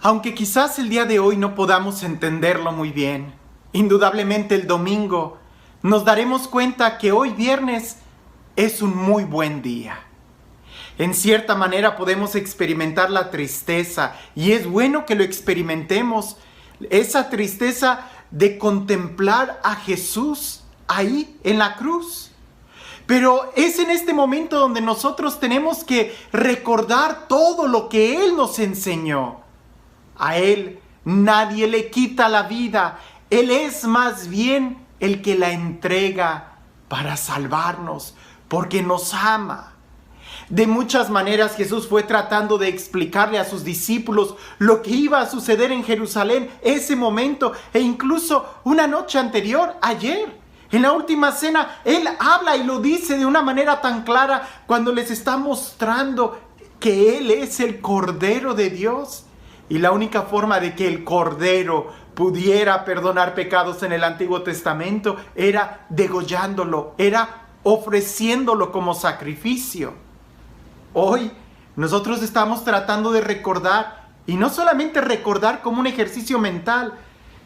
Aunque quizás el día de hoy no podamos entenderlo muy bien, indudablemente el domingo nos daremos cuenta que hoy viernes es un muy buen día. En cierta manera podemos experimentar la tristeza y es bueno que lo experimentemos, esa tristeza de contemplar a Jesús ahí en la cruz. Pero es en este momento donde nosotros tenemos que recordar todo lo que Él nos enseñó. A Él nadie le quita la vida. Él es más bien el que la entrega para salvarnos, porque nos ama. De muchas maneras Jesús fue tratando de explicarle a sus discípulos lo que iba a suceder en Jerusalén ese momento e incluso una noche anterior, ayer. En la última cena, Él habla y lo dice de una manera tan clara cuando les está mostrando que Él es el Cordero de Dios. Y la única forma de que el Cordero pudiera perdonar pecados en el Antiguo Testamento era degollándolo, era ofreciéndolo como sacrificio. Hoy nosotros estamos tratando de recordar, y no solamente recordar como un ejercicio mental,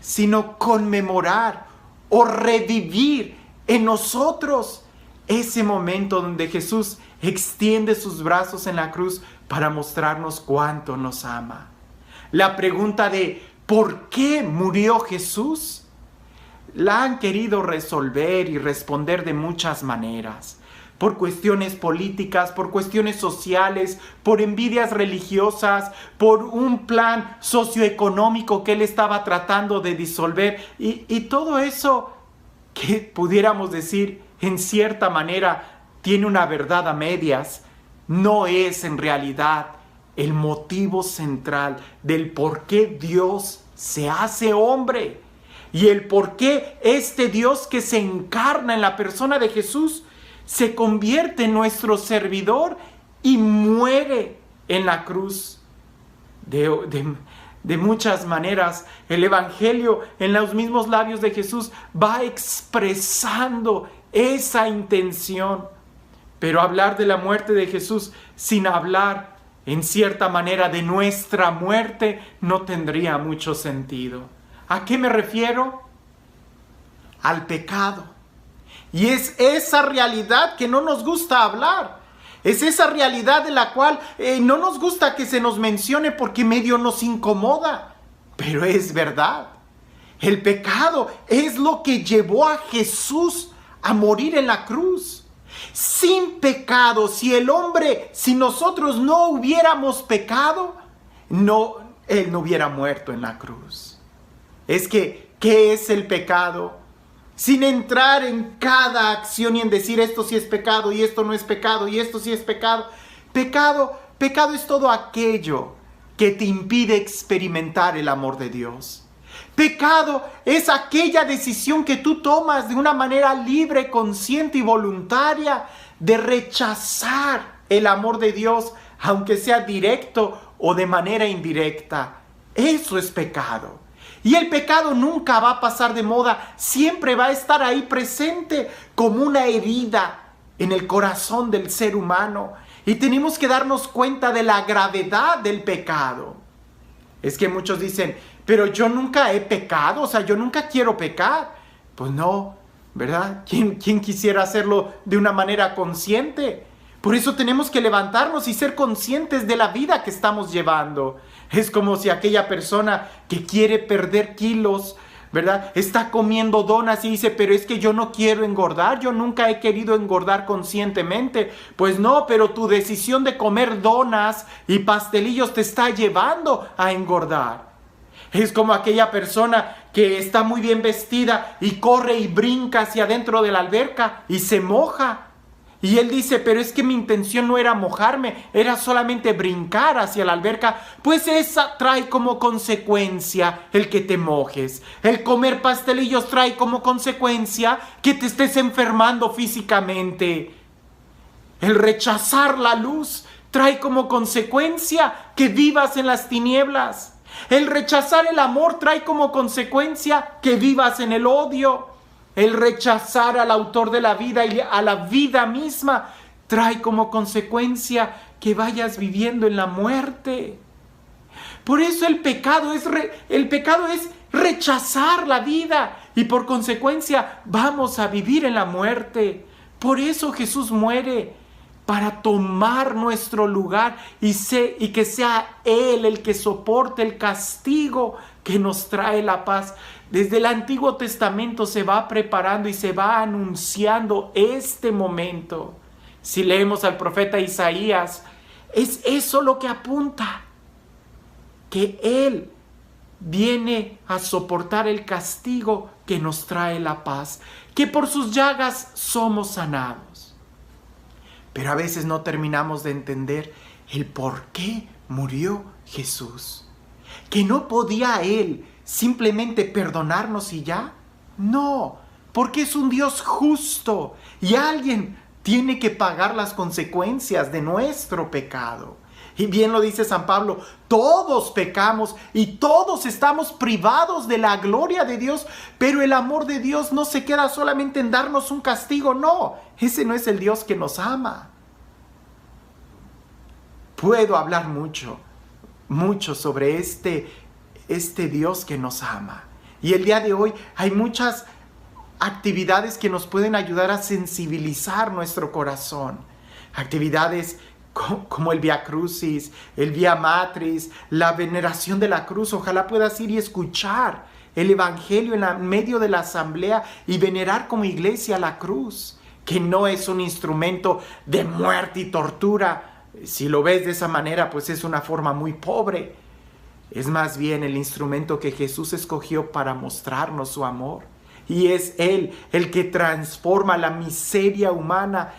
sino conmemorar o revivir en nosotros ese momento donde Jesús extiende sus brazos en la cruz para mostrarnos cuánto nos ama. La pregunta de ¿por qué murió Jesús? La han querido resolver y responder de muchas maneras. Por cuestiones políticas, por cuestiones sociales, por envidias religiosas, por un plan socioeconómico que él estaba tratando de disolver. Y todo eso que pudiéramos decir en cierta manera tiene una verdad a medias, no es en realidad el motivo central del por qué Dios se hace hombre y el por qué este Dios que se encarna en la persona de Jesús se convierte en nuestro servidor y muere en la cruz. De muchas maneras, el Evangelio en los mismos labios de Jesús va expresando esa intención. Pero hablar de la muerte de Jesús sin hablar en cierta manera de nuestra muerte no tendría mucho sentido. ¿A qué me refiero? Al pecado. Y es esa realidad que no nos gusta hablar. Es esa realidad de la cual no nos gusta que se nos mencione porque medio nos incomoda. Pero es verdad. El pecado es lo que llevó a Jesús a morir en la cruz. Sin pecado, si nosotros no hubiéramos pecado, Él no hubiera muerto en la cruz. Es que, ¿qué es el pecado? Sin entrar en cada acción y en decir esto sí es pecado y esto no es pecado y esto sí es pecado. Pecado es todo aquello que te impide experimentar el amor de Dios. Pecado es aquella decisión que tú tomas de una manera libre, consciente y voluntaria de rechazar el amor de Dios, aunque sea directo o de manera indirecta. Eso es pecado. Y el pecado nunca va a pasar de moda, siempre va a estar ahí presente como una herida en el corazón del ser humano. Y tenemos que darnos cuenta de la gravedad del pecado. Es que muchos dicen, pero yo nunca he pecado, o sea, yo nunca quiero pecar. Pues no, ¿verdad? ¿Quién quisiera hacerlo de una manera consciente? Por eso tenemos que levantarnos y ser conscientes de la vida que estamos llevando. Es como si aquella persona que quiere perder kilos, ¿verdad? Está comiendo donas y dice, pero es que yo no quiero engordar, yo nunca he querido engordar conscientemente. Pues no, pero tu decisión de comer donas y pastelillos te está llevando a engordar. Es como aquella persona que está muy bien vestida y corre y brinca hacia adentro de la alberca y se moja. Y él dice, pero es que mi intención no era mojarme, era solamente brincar hacia la alberca. Pues esa trae como consecuencia el que te mojes. El comer pastelillos trae como consecuencia que te estés enfermando físicamente. El rechazar la luz trae como consecuencia que vivas en las tinieblas. El rechazar el amor trae como consecuencia que vivas en el odio. El rechazar al autor de la vida y a la vida misma trae como consecuencia que vayas viviendo en la muerte. Por eso el pecado es rechazar la vida y por consecuencia vamos a vivir en la muerte. Por eso Jesús muere, para tomar nuestro lugar y que sea Él el que soporte el castigo que nos trae la paz. Desde el Antiguo Testamento se va preparando y se va anunciando este momento. Si leemos al profeta Isaías, es eso lo que apunta, que Él viene a soportar el castigo que nos trae la paz, que por sus llagas somos sanados. Pero a veces no terminamos de entender el por qué murió Jesús. Que no podía Él simplemente perdonarnos y ya. No, porque es un Dios justo y alguien tiene que pagar las consecuencias de nuestro pecado. Y bien lo dice San Pablo, todos pecamos y todos estamos privados de la gloria de Dios, pero el amor de Dios no se queda solamente en darnos un castigo, no, ese no es el Dios que nos ama. Puedo hablar mucho sobre este Dios que nos ama. Y el día de hoy hay muchas actividades que nos pueden ayudar a sensibilizar nuestro corazón. Actividades como el Vía Crucis, el Vía Matris, la veneración de la cruz. Ojalá puedas ir y escuchar el Evangelio en medio de la asamblea y venerar como iglesia la cruz, que no es un instrumento de muerte y tortura. Si lo ves de esa manera, pues es una forma muy pobre. Es más bien el instrumento que Jesús escogió para mostrarnos su amor. Y es Él el que transforma la miseria humana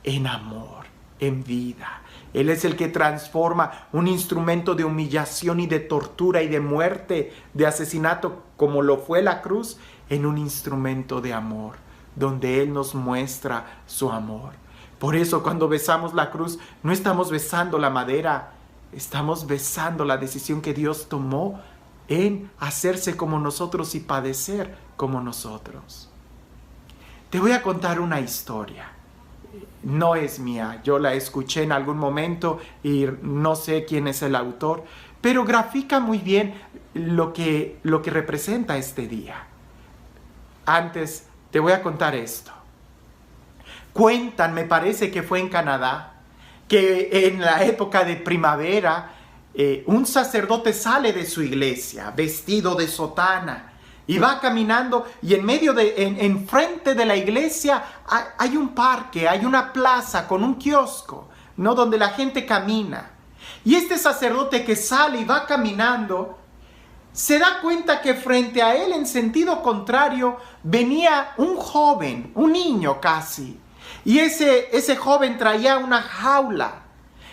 en amor, en vida. Él es el que transforma un instrumento de humillación y de tortura y de muerte, de asesinato, como lo fue la cruz, en un instrumento de amor, donde Él nos muestra su amor. Por eso cuando besamos la cruz, no estamos besando la madera, estamos besando la decisión que Dios tomó en hacerse como nosotros y padecer como nosotros. Te voy a contar una historia. No es mía, yo la escuché en algún momento y no sé quién es el autor, pero grafica muy bien lo que representa este día. Antes te voy a contar esto. Cuentan, me parece que fue en Canadá, que en la época de primavera un sacerdote sale de su iglesia vestido de sotana y va caminando, y en frente de la iglesia hay un parque, hay una plaza con un kiosco, ¿no? Donde la gente camina. Y este sacerdote que sale y va caminando, se da cuenta que frente a él, en sentido contrario, venía un joven, un niño casi. Y ese joven traía una jaula,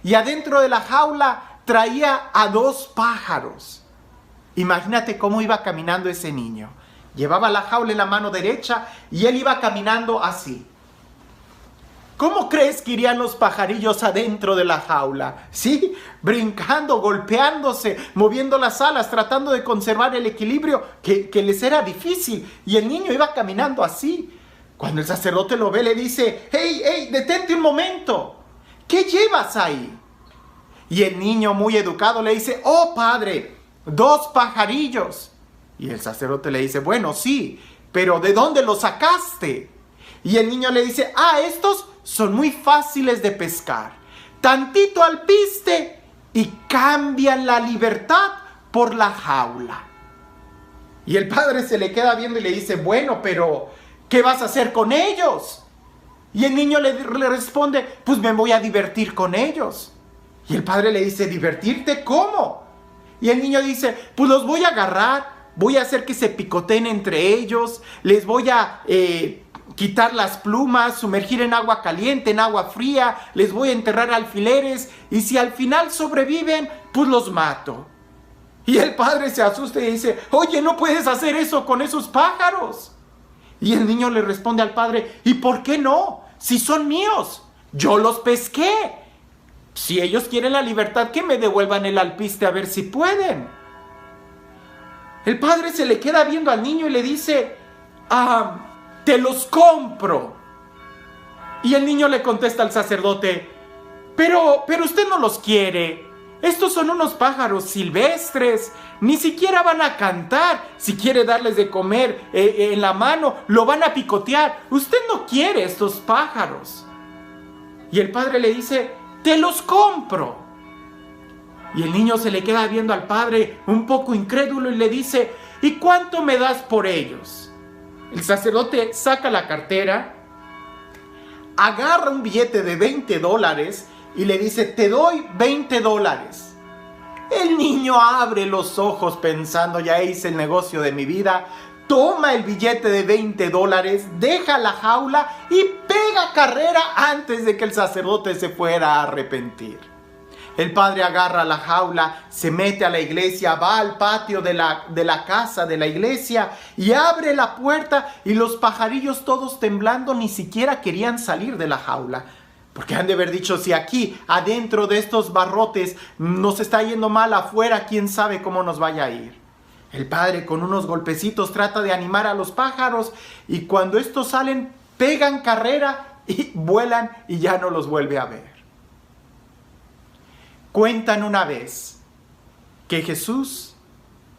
y adentro de la jaula traía a 2 pájaros. Imagínate cómo iba caminando ese niño. Llevaba la jaula en la mano derecha y él iba caminando así. ¿Cómo crees que irían los pajarillos adentro de la jaula? ¿Sí? Brincando, golpeándose, moviendo las alas, tratando de conservar el equilibrio que les era difícil. Y el niño iba caminando así. Cuando el sacerdote lo ve, le dice: ¡Hey, detente un momento! ¿Qué llevas ahí? Y el niño, muy educado, le dice: ¡Oh, padre! 2 pajarillos. Y el sacerdote le dice: bueno, sí, pero ¿de dónde los sacaste? Y el niño le dice: estos son muy fáciles de pescar. Tantito alpiste y cambian la libertad por la jaula. Y el padre se le queda viendo y le dice: bueno, pero ¿qué vas a hacer con ellos? Y el niño le responde: pues me voy a divertir con ellos. Y el padre le dice: ¿divertirte cómo? Y el niño dice: pues los voy a agarrar, voy a hacer que se picoteen entre ellos, les voy a quitar las plumas, sumergir en agua caliente, en agua fría, les voy a enterrar alfileres, y si al final sobreviven, pues los mato. Y el padre se asusta y dice: oye, no puedes hacer eso con esos pájaros. Y el niño le responde al padre: ¿y por qué no? Si son míos, yo los pesqué. Si ellos quieren la libertad, que me devuelvan el alpiste a ver si pueden. El padre se le queda viendo al niño y le dice: te los compro. Y el niño le contesta al sacerdote: pero usted no los quiere. estos son unos pájaros silvestres, ni siquiera van a cantar. Si quiere darles de comer en la mano, lo van a picotear. Usted no quiere estos pájaros. Y el padre le dice, te los compro. Y el niño se le queda viendo al padre un poco incrédulo y le dice, ¿y cuánto me das por ellos? El sacerdote saca la cartera, agarra un billete de $20 y le dice, te doy $20. El niño abre los ojos pensando, ya hice el negocio de mi vida, toma el billete de $20, deja la jaula y pega carrera antes de que el sacerdote se fuera a arrepentir. El padre agarra la jaula, se mete a la iglesia, va al patio de la casa de la iglesia y abre la puerta, y los pajarillos todos temblando ni siquiera querían salir de la jaula. Porque han de haber dicho, si aquí adentro de estos barrotes nos está yendo mal, afuera quién sabe cómo nos vaya a ir. El padre con unos golpecitos trata de animar a los pájaros, y cuando estos salen pegan carrera y vuelan y ya no los vuelve a ver. Cuentan una vez que Jesús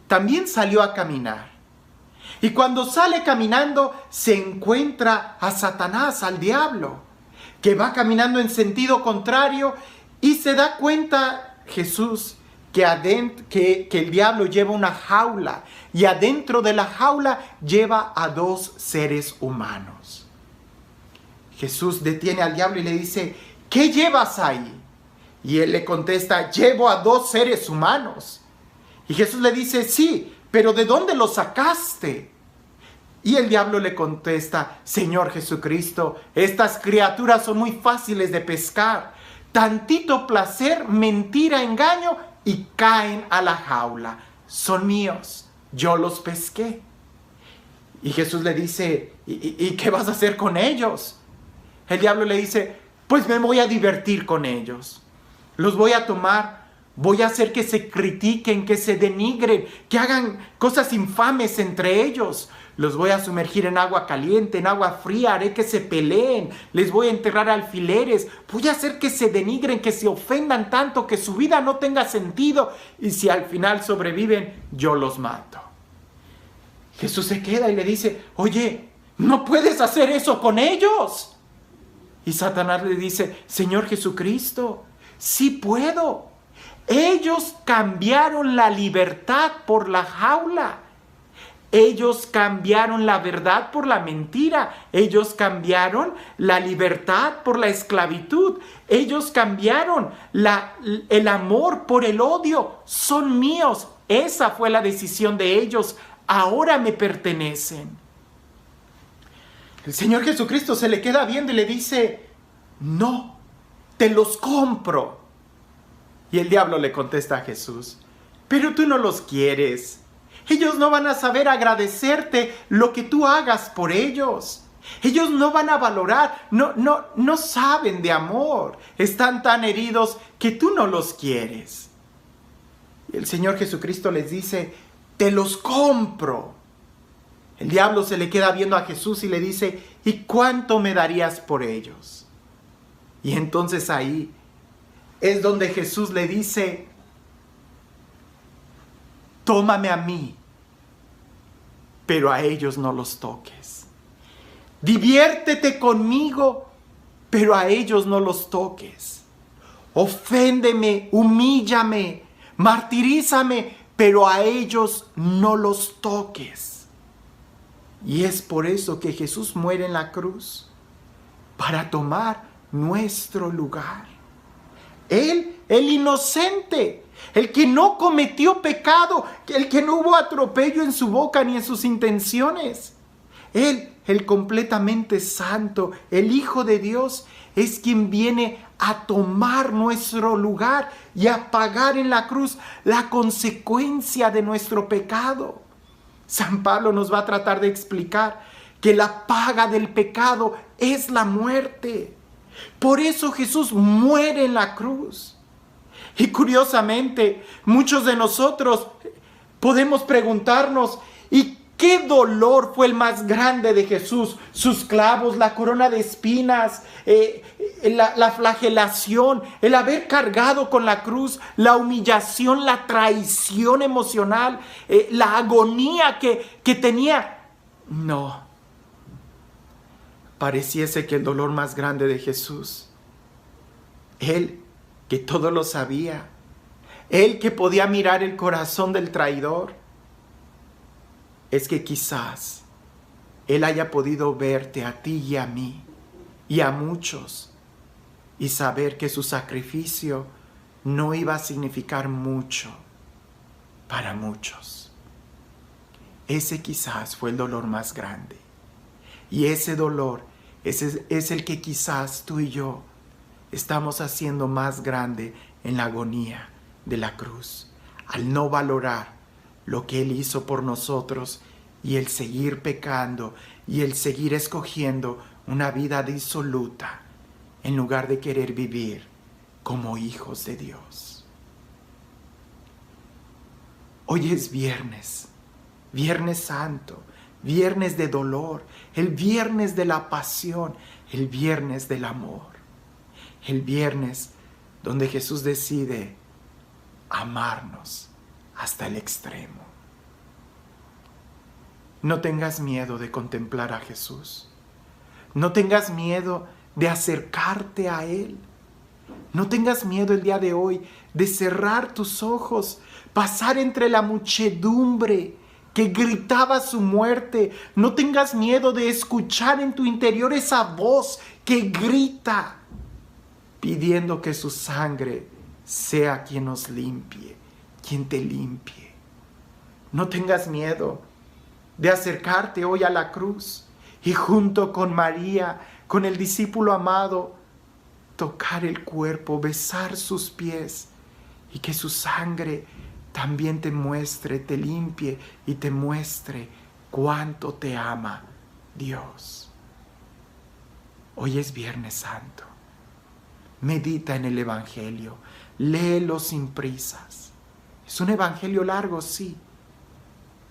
también salió a caminar. Y cuando sale caminando se encuentra a Satanás, al diablo, que va caminando en sentido contrario, y se da cuenta Jesús que el diablo lleva una jaula, y adentro de la jaula lleva a 2 seres humanos. Jesús detiene al diablo y le dice, ¿qué llevas ahí? Y él le contesta, llevo a 2 seres humanos. Y Jesús le dice, sí, pero ¿de dónde los sacaste? Y el diablo le contesta, Señor Jesucristo, estas criaturas son muy fáciles de pescar. Tantito placer, mentira, engaño, y caen a la jaula. Son míos, yo los pesqué. Y Jesús le dice, ¿y qué vas a hacer con ellos? El diablo le dice, pues me voy a divertir con ellos. Los voy a tomar, voy a hacer que se critiquen, que se denigren, que hagan cosas infames entre ellos. Los voy a sumergir en agua caliente, en agua fría, haré que se peleen, les voy a enterrar alfileres, voy a hacer que se denigren, que se ofendan tanto, que su vida no tenga sentido, y si al final sobreviven, yo los mato. Jesús se queda y le dice, oye, no puedes hacer eso con ellos. Y Satanás le dice, Señor Jesucristo, sí puedo. Ellos cambiaron la libertad por la jaula. Ellos cambiaron la verdad por la mentira. Ellos cambiaron la libertad por la esclavitud. Ellos cambiaron el amor por el odio. Son míos. Esa fue la decisión de ellos. Ahora me pertenecen. El Señor Jesucristo se le queda viendo y le dice, no, te los compro. Y el diablo le contesta a Jesús, pero tú no los quieres. Ellos no van a saber agradecerte lo que tú hagas por ellos. Ellos no van a valorar, no saben de amor. Están tan heridos que tú no los quieres. Y el Señor Jesucristo les dice, te los compro. El diablo se le queda viendo a Jesús y le dice, ¿y cuánto me darías por ellos? Y entonces ahí es donde Jesús le dice, tómame a mí, pero a ellos no los toques. Diviértete conmigo, pero a ellos no los toques. Oféndeme, humíllame, martirízame, pero a ellos no los toques. Y es por eso que Jesús muere en la cruz, para tomar nuestro lugar. Él, el inocente, el que no cometió pecado, el que no hubo atropello en su boca ni en sus intenciones. Él, el completamente santo, el Hijo de Dios, es quien viene a tomar nuestro lugar y a pagar en la cruz la consecuencia de nuestro pecado. San Pablo nos va a tratar de explicar que la paga del pecado es la muerte. Por eso Jesús muere en la cruz. Y curiosamente, muchos de nosotros podemos preguntarnos, ¿y ¿Qué dolor fue el más grande de Jesús? Sus clavos, la corona de espinas, la flagelación, el haber cargado con la cruz, la humillación, la traición emocional, la agonía que tenía. No. Pareciese que el dolor más grande de Jesús, Él que todo lo sabía, Él que podía mirar el corazón del traidor, es que quizás Él haya podido verte a ti y a mí y a muchos y saber que su sacrificio no iba a significar mucho para muchos. Ese quizás fue el dolor más grande. Y ese dolor es el que quizás tú y yo estamos haciendo más grande en la agonía de la cruz, al no valorar lo que Él hizo por nosotros y el seguir pecando y el seguir escogiendo una vida disoluta en lugar de querer vivir como hijos de Dios. Hoy es viernes, Viernes Santo, viernes de dolor, el viernes de la pasión, el viernes del amor, el viernes donde Jesús decide amarnos hasta el extremo. No tengas miedo de contemplar a Jesús. No tengas miedo de acercarte a Él. No tengas miedo el día de hoy de cerrar tus ojos, pasar entre la muchedumbre que gritaba su muerte. No tengas miedo de escuchar en tu interior esa voz que grita, pidiendo que su sangre sea quien nos limpie, quien te limpie. No tengas miedo de acercarte hoy a la cruz y junto con María, con el discípulo amado, tocar el cuerpo, besar sus pies y que su sangre también te muestre, te limpie y te muestre cuánto te ama Dios. Hoy es Viernes Santo. Medita en el Evangelio, léelo sin prisas. Es un evangelio largo, sí.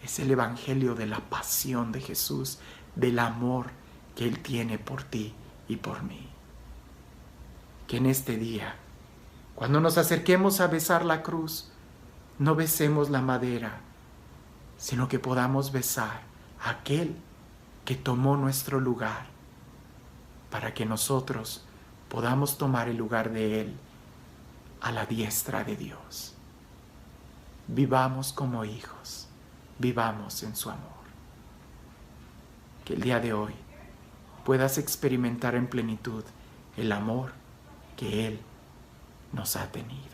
Es el evangelio de la pasión de Jesús, del amor que Él tiene por ti y por mí. Que en este día, cuando nos acerquemos a besar la cruz, no besemos la madera, sino que podamos besar a aquel que tomó nuestro lugar, para que nosotros podamos tomar el lugar de Él a la diestra de Dios. Vivamos como hijos, vivamos en su amor. Que el día de hoy puedas experimentar en plenitud el amor que Él nos ha tenido.